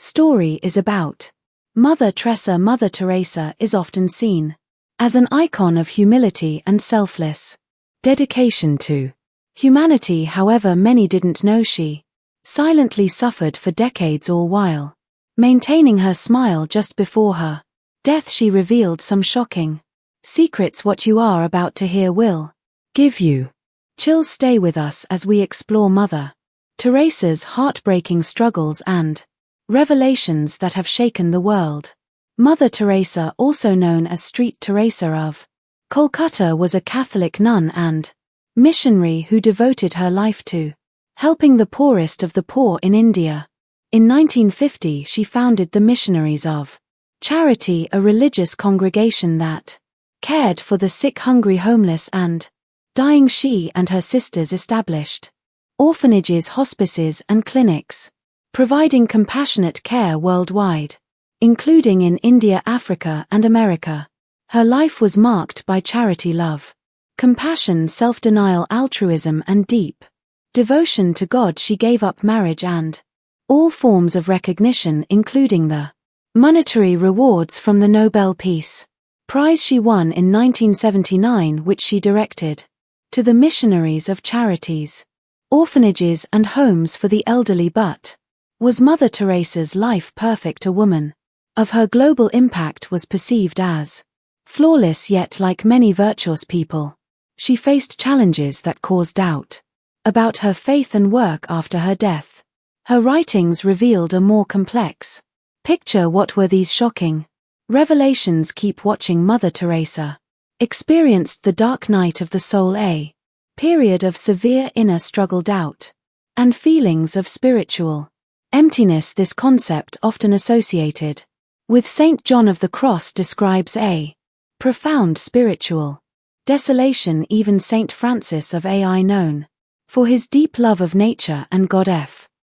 story is about. Mother Teresa. Mother Teresa is often seen as an icon of humility and selfless dedication to humanity. However, many didn't know she silently suffered for decades, all while maintaining her smile. Just before her death, she revealed some shocking secrets. What you are about to hear will give you chills. Stay with us as we explore Mother Teresa's heartbreaking struggles and revelations that have shaken the world. Mother Teresa, also known as Street Teresa of Kolkata, was a Catholic nun and missionary who devoted her life to helping the poorest of the poor in India. In 1950, she founded the Missionaries of Charity, a religious congregation that cared for the sick, hungry, homeless, and dying. She and her sisters established orphanages, hospices, and clinics, providing compassionate care worldwide, including in India, Africa, and America. Her life was marked by charity, love, compassion, self-denial, altruism, and deep devotion to God. She gave up marriage and all forms of recognition, including the monetary rewards from the Nobel Peace Prize she won in 1979, which she directed to the missionaries of charities, orphanages, and homes for the elderly. But was Mother Teresa's life perfect? A woman of her global impact was perceived as flawless, yet like many virtuous people, she faced challenges that caused doubt about her faith and work. After her death, her writings revealed a more complex picture. What were these shocking revelations? Keep watching. Mother Teresa experienced the dark night of the soul, a period of severe inner struggle, doubt, and feelings of spiritual emptiness. This concept, often associated with Saint John of the Cross, describes a profound spiritual desolation. Even Saint Francis of Assisi, known for his deep love of nature and God,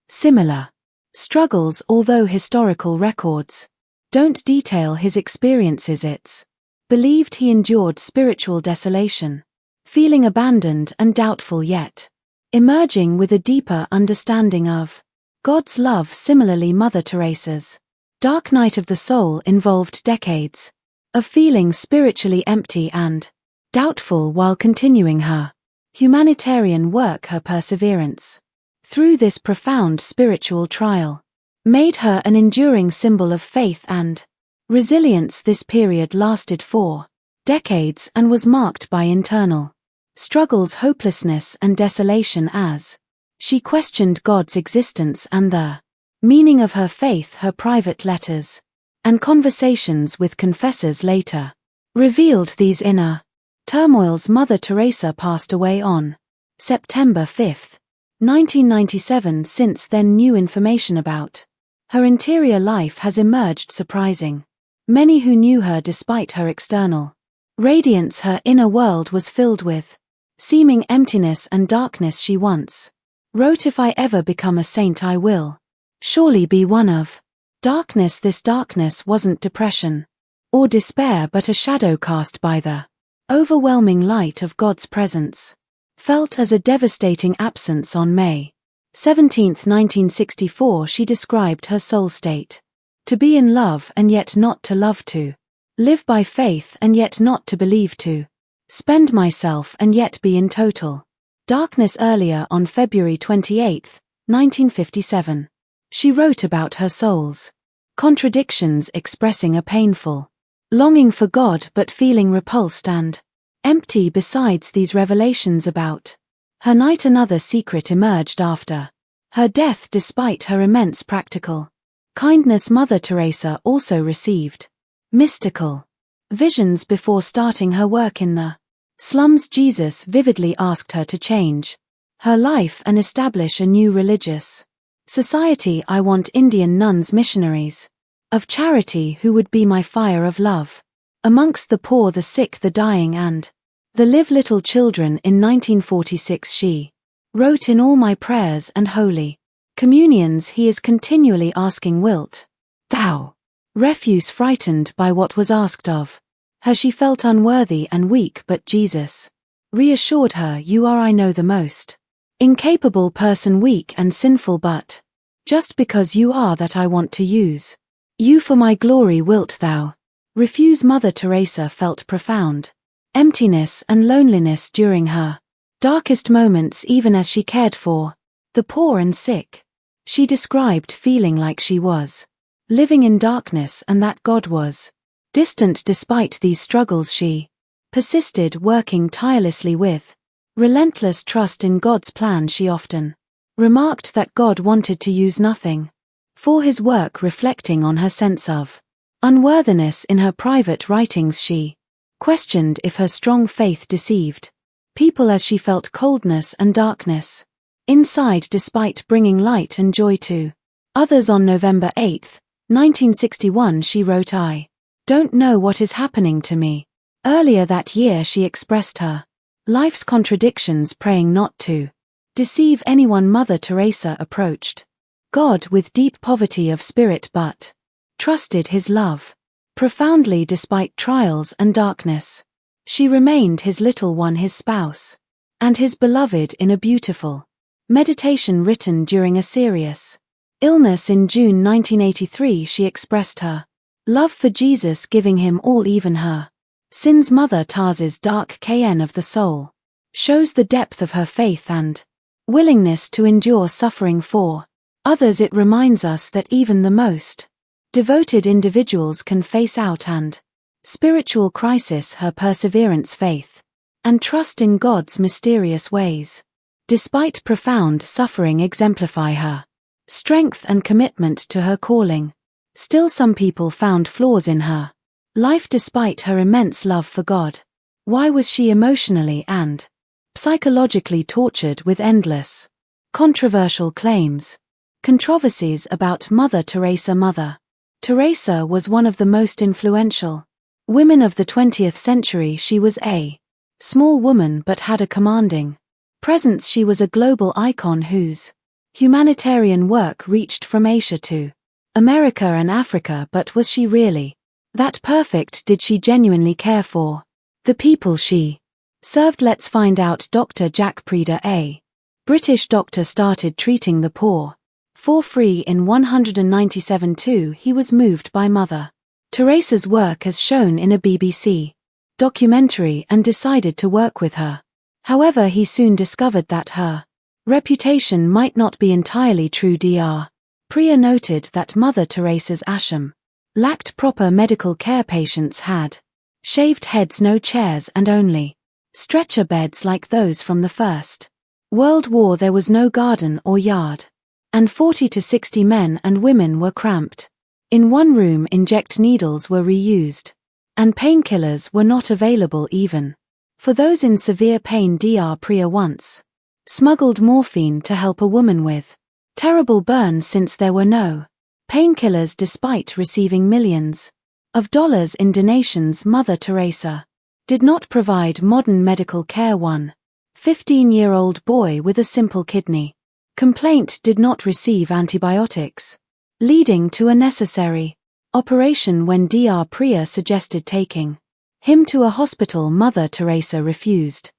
similar struggles. Although historical records don't detail his experiences, it's believed he endured spiritual desolation, feeling abandoned and doubtful, yet emerging with a deeper understanding of God's love. Similarly, Mother Teresa's dark night of the soul involved decades of feeling spiritually empty and doubtful while continuing her humanitarian work. Her perseverance through this profound spiritual trial made her an enduring symbol of faith and resilience. This period lasted for decades and was marked by internal struggles, hopelessness, and desolation as she questioned God's existence and the meaning of her faith. Her private letters and conversations with confessors later revealed these inner turmoils. Mother Teresa passed away on September 5, 1997. Since then, new information about her interior life has emerged, surprising many who knew her. Despite her external radiance, her inner world was filled with seeming emptiness and darkness. She once wrote, "If I ever become a saint, I will surely be one of darkness." This darkness wasn't depression or despair, but a shadow cast by the overwhelming light of God's presence, felt as a devastating absence. On May 17, 1964, she described her soul state to be in love and yet not to love, to live by faith and yet not to believe, to spend myself and yet be in total darkness. Earlier, on February 28, 1957, she wrote about her soul's contradictions, expressing a painful longing for God but feeling repulsed and empty. Besides these revelations about her night, another secret emerged after her death. Despite her immense practical kindness, Mother Teresa also received mystical visions before starting her work in the slums. Jesus vividly asked her to change her life and establish a new religious society. "I want Indian nuns, missionaries of charity, who would be my fire of love amongst the poor, the sick, the dying, and the live little children." In 1946, she wrote, "In all my prayers and holy communions, he is continually asking, wilt thou refuse?" Frightened by what was asked of her, she felt unworthy and weak, but Jesus reassured her, "You are, I know, the most incapable person, weak and sinful, but Just because you are that I want to use. You for my glory wilt thou refuse. Mother Teresa felt profound emptiness and loneliness during her darkest moments, even as she cared for the poor and sick. She described feeling like she was living in darkness and that God was distant. Despite these struggles, she persisted, working tirelessly with relentless trust in God's plan. She often remarked that God wanted to use nothing for his work, reflecting on her sense of unworthiness in her private writings. She questioned if her strong faith deceived people, as she felt coldness and darkness inside despite bringing light and joy to others. On November 8, 1961, she wrote, "I don't know what is happening to me." Earlier that year she expressed her life's contradictions, praying not to deceive anyone. Mother Teresa approached God with deep poverty of spirit but trusted his love profoundly despite trials and darkness. She remained his little one, his spouse, and his beloved. In a beautiful meditation written during a serious illness in June 1983, she expressed her love for Jesus, giving him all, even her sins. Mother Teresa's dark KN of the soul shows the depth of her faith and willingness to endure suffering for others. It reminds us that even the most devoted individuals can face out and spiritual crisis. Her perseverance, faith, and trust in God's mysterious ways, despite profound suffering, exemplify her strength and commitment to her calling. Still, some people found flaws in her life despite her immense love for God. Why was she emotionally and psychologically tortured with endless controversial claims? Controversies about Mother Teresa. Mother Teresa was one of the most influential women of the 20th century. She was a small woman but had a commanding presence. She was a global icon whose humanitarian work reached from Asia to America and Africa. But was she really that perfect? Did she genuinely care for the people she served? Let's find out. Dr. Jack Preda, a British doctor, started treating the poor for free in 197. He was moved by Mother Teresa's work as shown in a BBC documentary and decided to work with her. However, he soon discovered that her reputation might not be entirely true. Dr. Preda noted that Mother Teresa's ashram lacked proper medical care. Patients had shaved heads, no chairs, and only stretcher beds like those from the First World War. There was no garden or yard, and 40 to 60 men and women were cramped in one room. Inject needles were reused, and painkillers were not available even for those in severe pain. Dr. Preda once smuggled morphine to help a woman with terrible burns since there were no painkillers. Despite receiving millions of dollars in donations, Mother Teresa did not provide modern medical care. One 15-year-old boy with a simple kidney complaint did not receive antibiotics, leading to a necessary operation. When Dr. Preda suggested taking him to a hospital, Mother Teresa refused,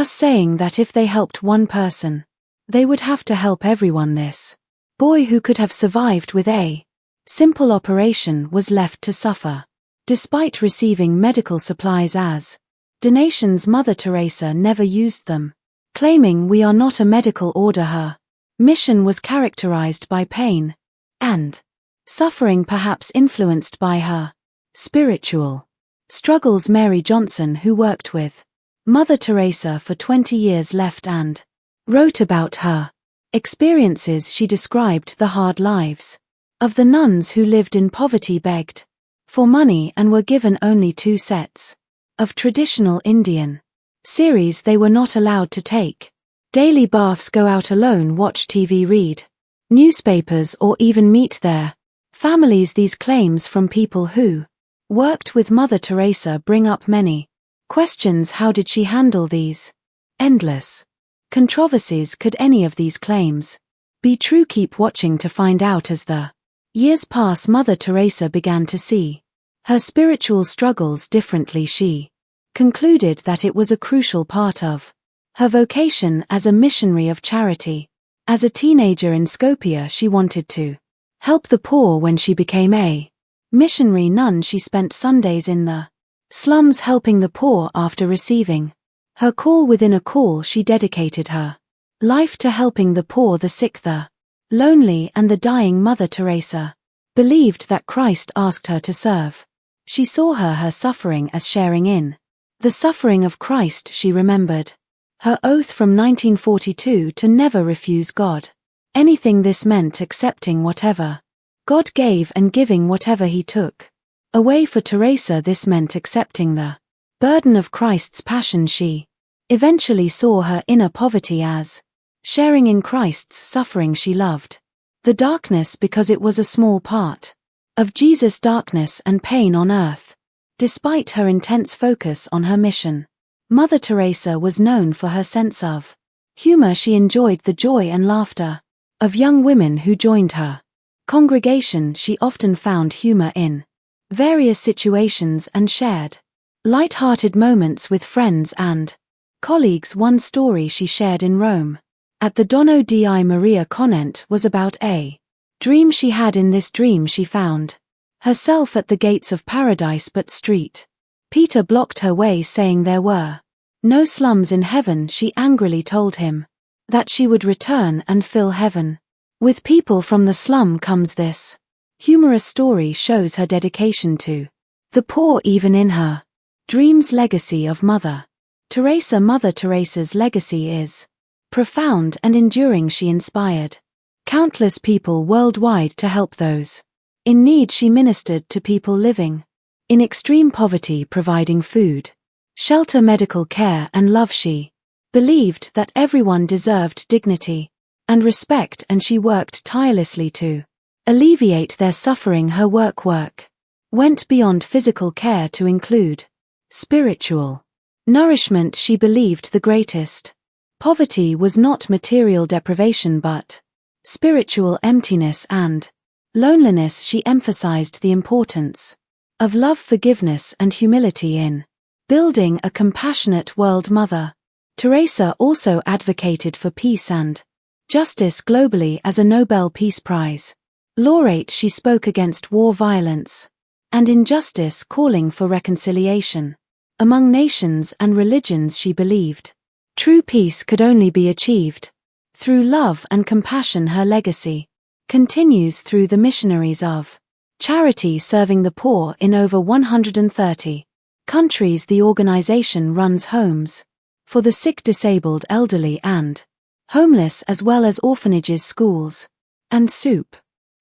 saying that if they helped one person, they would have to help everyone. This boy, who could have survived with a simple operation, was left to suffer. Despite receiving medical supplies as donations, Mother Teresa never used them, claiming, "We are not a medical order." Her mission was characterized by pain and suffering, perhaps influenced by her spiritual struggles. Mary Johnson, who worked with Mother Teresa for 20 years, left and wrote about her experiences. She described the hard lives of the nuns who lived in poverty, begged for money, and were given only 2 sets of traditional Indian series. They were not allowed to take daily baths, go out alone, watch TV, read newspapers, or even meet their families. These claims from people who worked with Mother Teresa bring up many questions. How did she handle these endless controversies? Could any of these claims be true? Keep watching to find out. As the years pass, Mother Teresa began to see her spiritual struggles differently. She concluded that it was a crucial part of her vocation as a missionary of charity. As a teenager in Skopje, she wanted to help the poor. When she became a missionary nun, she spent Sundays in the slums helping the poor. After receiving her call within a call, she dedicated her life to helping the poor, the sick, the lonely, and the dying. Mother Teresa believed that Christ asked her to serve. She saw her suffering as sharing in the suffering of Christ. She remembered her oath from 1942 to never refuse God anything. This meant accepting whatever God gave and giving whatever He took away. For Teresa, this meant accepting the burden of Christ's passion. She eventually saw her inner poverty as sharing in Christ's suffering. She loved the darkness because it was a small part of Jesus' darkness and pain on earth. Despite her intense focus on her mission, Mother Teresa was known for her sense of humor. She enjoyed the joy and laughter of young women who joined her congregation. She often found humor in various situations and shared light-hearted moments with friends and colleagues. One story she shared in Rome at the Dono di Maria convent was about a dream she had. In this dream, she found herself at the gates of paradise, but St. Peter blocked her way, saying there were no slums in heaven. She angrily told him that she would return and fill heaven with people from the slum. Comes this humorous story shows her dedication to the poor even in her dreams. Legacy of Mother Teresa. Mother Teresa's legacy is profound and enduring. She inspired countless people worldwide to help those in need. She ministered to people living in extreme poverty, providing food, shelter, medical care, and love. She believed that everyone deserved dignity and respect, and she worked tirelessly to alleviate their suffering. Her work went beyond physical care to include spiritual nourishment. She believed the greatest poverty was not material deprivation but spiritual emptiness and loneliness. She emphasized the importance of love, forgiveness, and humility in building a compassionate world. Mother Teresa also advocated for peace and justice globally. As a Nobel Peace Prize laureate, she spoke against war, violence, and injustice, calling for reconciliation among nations and religions. She believed true peace could only be achieved through love and compassion. Her legacy continues through the missionaries of charity serving the poor in over 130 countries. The organization runs homes for the sick, disabled, elderly, and homeless, as well as orphanages, schools, and soup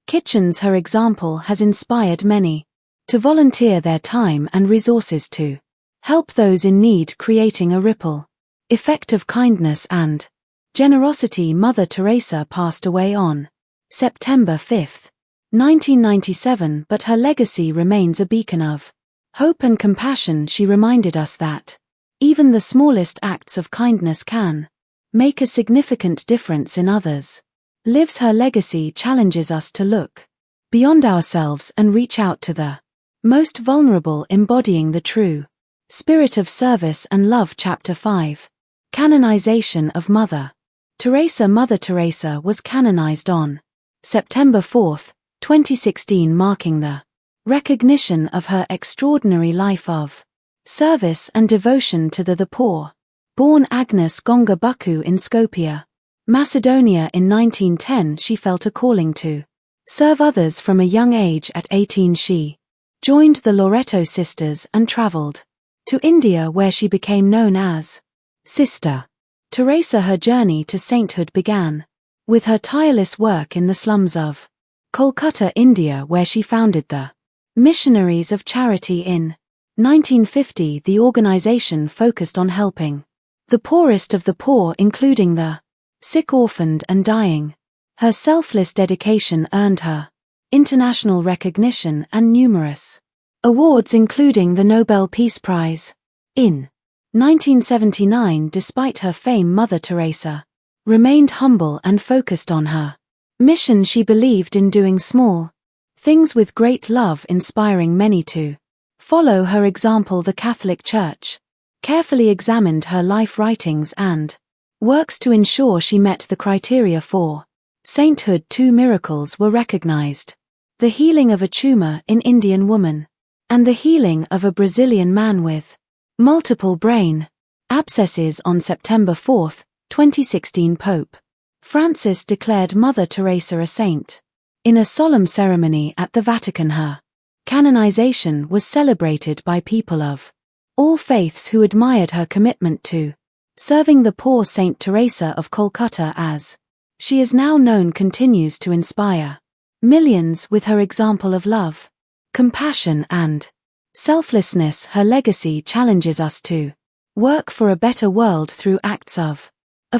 kitchens. Her example has inspired many to volunteer their time and resources to help those in need, creating a ripple effect of kindness and generosity. Mother Teresa passed away on September 5, 1997, but her legacy remains a beacon of hope and compassion. She reminded us that even the smallest acts of kindness can make a significant difference in others' lives. Her legacy challenges us to look beyond ourselves and reach out to the most vulnerable, embodying the true spirit of service and love. Chapter 5. Canonization of Mother Teresa. Mother Teresa was canonized on September 4, 2016, marking the recognition of her extraordinary life of service and devotion to the poor. Born Agnes Gonga Buku in Skopje, Macedonia in 1910, she felt a calling to serve others from a young age. At 18, she joined the Loreto Sisters and traveled to India, where she became known as Sister Teresa. Her journey to sainthood began with her tireless work in the slums of Kolkata, India, where she founded the Missionaries of Charity. In 1950, the organization focused on helping the poorest of the poor, including the sick, orphaned, and dying. Her selfless dedication earned her international recognition and numerous awards, including the Nobel Peace Prize. In 1979, despite her fame, Mother Teresa remained humble and focused on her mission. She believed in doing small things with great love, inspiring many to follow her example. The Catholic Church carefully examined her life writings and works to ensure she met the criteria for sainthood. 2 miracles were recognized: the healing of a tumor in Indian woman, and the healing of a Brazilian man with multiple brain abscesses. On September 4, 2016, Pope Francis declared Mother Teresa a saint. In a solemn ceremony at the Vatican, her canonization was celebrated by people of all faiths who admired her commitment to serving the poor. Saint Teresa of Calcutta, as she is now known, continues to inspire millions with her example of love, compassion, and selflessness. Her legacy challenges us to work for a better world through acts of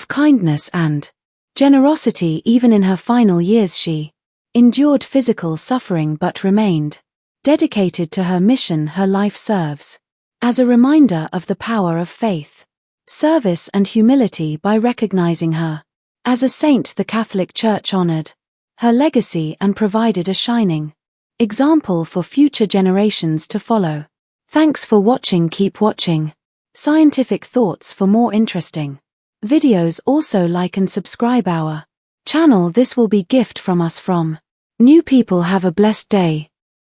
kindness and generosity. Even in her final years, she endured physical suffering but remained dedicated to her mission. Her life serves as a reminder of the power of faith, service, and humility. By recognizing her as a saint, the Catholic Church honored her legacy and provided a shining example for future generations to follow. Thanks for watching. Keep watching Scientific Thoughts for more interesting videos. Also like and subscribe our channel. This will be gift from us from new people. Have a blessed day.